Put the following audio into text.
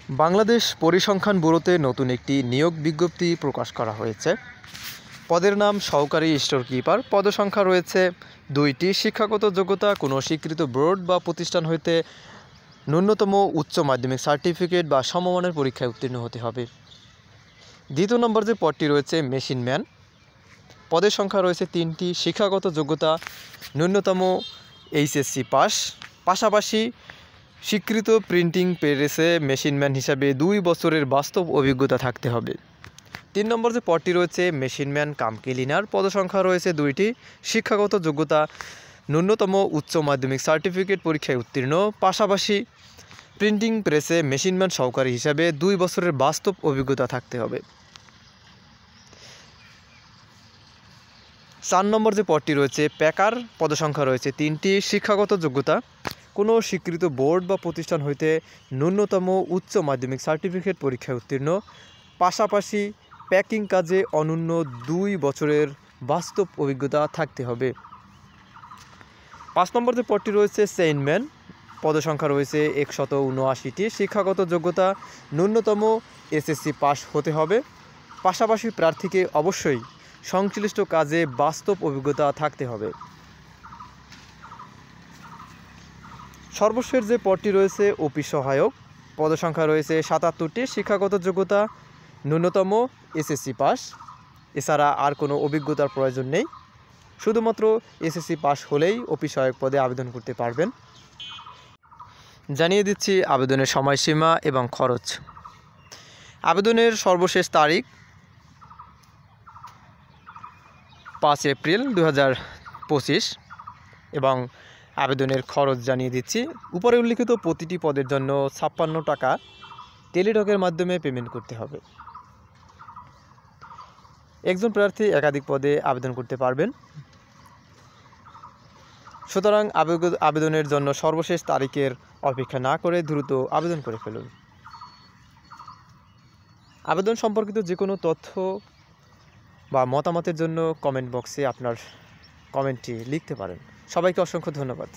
বাংলাদেশ পরিসংখ্যান ব্যুরোতে নতুন একটি নিয়োগ বিজ্ঞপ্তি প্রকাশ করা হয়েছে। পদের নাম সহকারী স্টোর কিপার। পদসংখ্যা রয়েছে 2টি। শিক্ষাগত যোগ্যতা কোনো স্বীকৃত বোর্ড বা প্রতিষ্ঠান হইতে ন্যূনতম উচ্চ মাধ্যমিক সার্টিফিকেট বা সমমানের পরীক্ষায় উত্তীর্ণ হতে হবে। দ্বিতীয় নম্বর যে পদটি রয়েছে মেশিনম্যান। পদের সংখ্যা রয়েছে 3টি। শিক্ষাগত যোগ্যতা ন্যূনতম এইচএসসি পাস, পাশাপাশি স্বীকৃত প্রিন্টিং প্রেসে মেশিনম্যান হিসাবে 2 বছরের বাস্তব অভিজ্ঞতা থাকতে হবে। 3 নম্বর যে পদটি রয়েছে মেশিনম্যান কাম ক্লিনার। পদসংখ্যা রয়েছে 2টি। শিক্ষাগত যোগ্যতা ন্যূনতম উচ্চ মাধ্যমিক সার্টিফিকেট পরীক্ষায় উত্তীর্ণ, পাশাপাশি প্রিন্টিং প্রেসে মেশিনম্যান সহকারী হিসাবে 2 বছরের বাস্তব অভিজ্ঞতা থাকতে হবে। 4 নম্বর যে পদটি রয়েছে প্যাকার। পদসংখ্যা রয়েছে 3টি। শিক্ষাগত যোগ্যতা কোনো স্বীকৃত বোর্ড বা প্রতিষ্ঠান হইতে ন্যূনতম উচ্চ মাধ্যমিক সার্টিফিকেট পরীক্ষায় উত্তীর্ণ, পাশাপাশি প্যাকিং কাজে অনূন্য 2 বছরের বাস্তব অভিজ্ঞতা থাকতে হবে। 5 নম্বর যে পদটি রয়েছে চেইনম্যান। পদসংখ্যা রয়েছে 179টি। শিক্ষাগত যোগ্যতা ন্যূনতম এসএসসি পাস হতে হবে, পাশাপাশি প্রার্থীকে অবশ্যই সংশ্লিষ্ট কাজে বাস্তব অভিজ্ঞতা থাকতে হবে। সর্বশেষ যে পদটি রয়েছে অফিস সহায়ক। পদসংখ্যা রয়েছে 77টি। শিক্ষাগত যোগ্যতা ন্যূনতম এসএসসি পাস, এছাড়া আর কোনো অভিজ্ঞতার প্রয়োজন নেই। শুধুমাত্র এসএসসি পাস হলেই অফিস সহায়ক পদে আবেদন করতে পারবেন। জানিয়ে দিচ্ছি আবেদনের সময়সীমা এবং খরচ। আবেদনের সর্বশেষ তারিখ 5 এপ্রিল 2025 এবং আবেদনের খরচ জানিয়ে দিচ্ছি। উপরে উল্লিখিত প্রতিটি পদের জন্য 56 টাকা টেলিটকের মাধ্যমে পেমেন্ট করতে হবে। একজন প্রার্থী একাধিক পদে আবেদন করতে পারবেন। সুতরাং আবেদনের জন্য সর্বশেষ তারিখের অপেক্ষা না করে দ্রুত আবেদন করে ফেলুন। আবেদন সম্পর্কিত যে কোনো তথ্য বা মতামতের জন্য কমেন্ট বক্সে আপনার কমেন্টটি লিখতে পারেন। সবাইকে অসংখ্য ধন্যবাদ।